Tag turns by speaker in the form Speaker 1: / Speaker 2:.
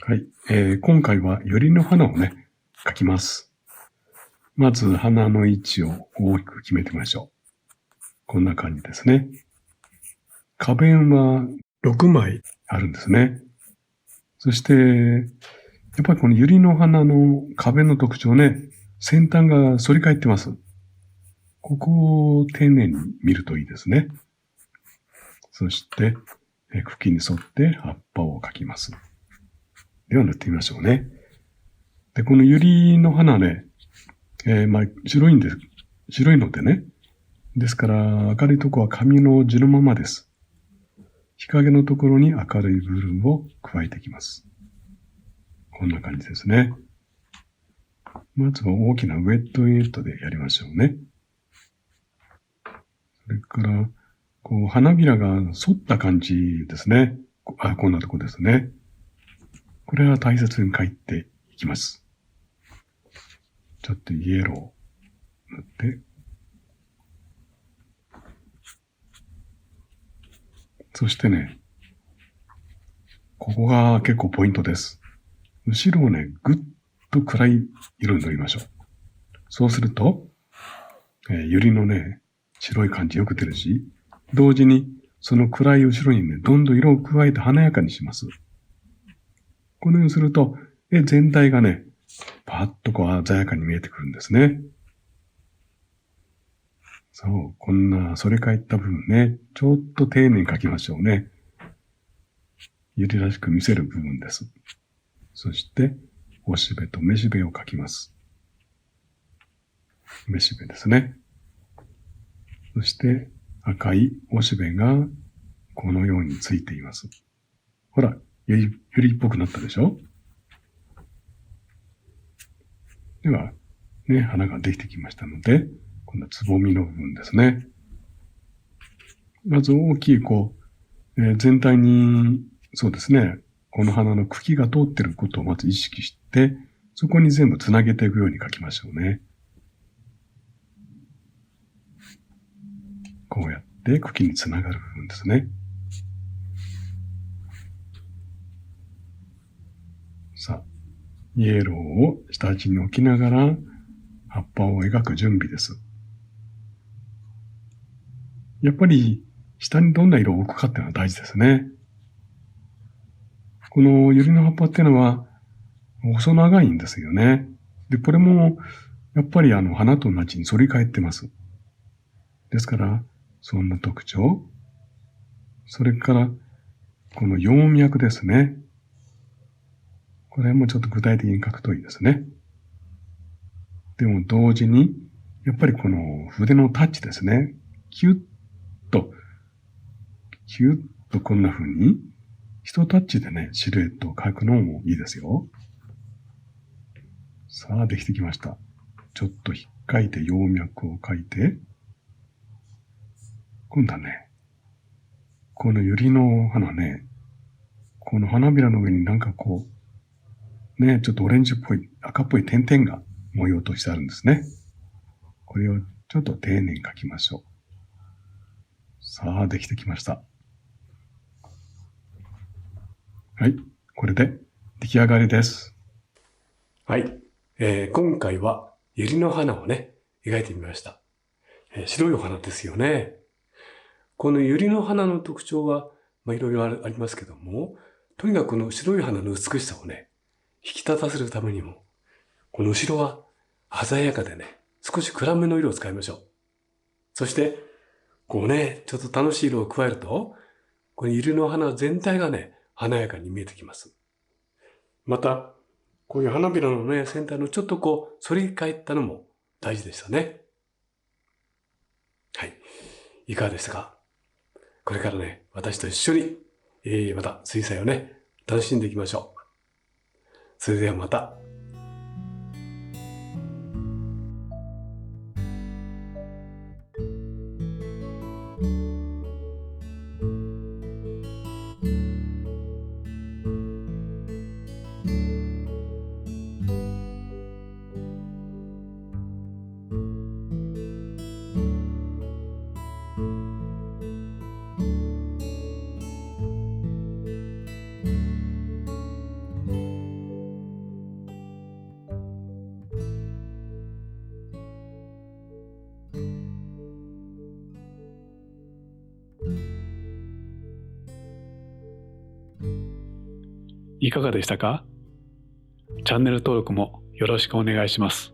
Speaker 1: はい、今回はユリの花をね、描きます。まず花の位置を大きく決めてみましょう。こんな感じですね。花弁は6枚あるんですね。そして、やっぱりこのユリの花の花弁の特徴ね、先端が反り返ってます。ここを丁寧に見るといいですね。そして、茎に沿って葉っぱを描きます。では塗ってみましょうね。で、このユリの花ね、白いのでね。ですから、明るいところは紙の地のままです。日陰のところに明るいブルーを加えていきます。こんな感じですね。まずは大きなウェットエイトでやりましょうね。それから、花びらが反った感じですね。こんなとこですね。これは大切に描いていきます。ちょっとイエロー塗って、そしてね、ここが結構ポイントです。後ろをね、ぐっと暗い色に塗りましょう。そうすると、ユリのね、白い感じよく出るし、同時にその暗い後ろにね、どんどん色を加えて華やかにします。このようにすると、絵全体がね、パッと鮮やかに見えてくるんですね。そう、こんな反り返った部分ね、ちょっと丁寧に描きましょうね。ユリらしく見せる部分です。そして、おしべとめしべを描きます。めしべですね。そして赤いおしべがこのようについています。ほら、ユリっぽくなったでしょ？では、ね、花ができてきましたので、今度はつぼみの部分ですね。まず大きい全体に、そうですね、この花の茎が通っていることをまず意識して、そこに全部つなげていくように描きましょうね。こうやって茎につながる部分ですね。さあ、イエローを下地に置きながら葉っぱを描く準備です。やっぱり下にどんな色を置くかっていうのは大事ですね。このユリの葉っぱっていうのは細長いんですよね。で、これもやっぱり花と同じに反り返ってます。ですから、そんな特徴。それから、この葉脈ですね。これもちょっと具体的に描くといいですね。でも同時に、やっぱりこの筆のタッチですね。キュッとこんな風に、一タッチでね、シルエットを描くのもいいですよ。さあ、できてきました。ちょっと引っかいて葉脈を描いて、今度はね、このユリの花ね、この花びらの上になんかね、ちょっとオレンジっぽい、赤っぽい点々が模様としてあるんですね。これをちょっと丁寧に描きましょう。さあ、できてきました。はい、これで出来上がりです。
Speaker 2: はい、今回はユリの花をね、描いてみました。白いお花ですよね。このユリの花の特徴は、いろいろありますけども、とにかくこの白い花の美しさをね、引き立たせるためにも、この後ろは鮮やかでね、少し暗めの色を使いましょう。そして、ちょっと楽しい色を加えると、このユリの花全体がね、華やかに見えてきます。また、こういう花びらのね、先端のちょっと反り返ったのも大事でしたね。はい。いかがでしたか？これからね、私と一緒に、また水彩をね、楽しんでいきましょう。それではまた。
Speaker 3: いかがでしたか？チャンネル登録もよろしくお願いします。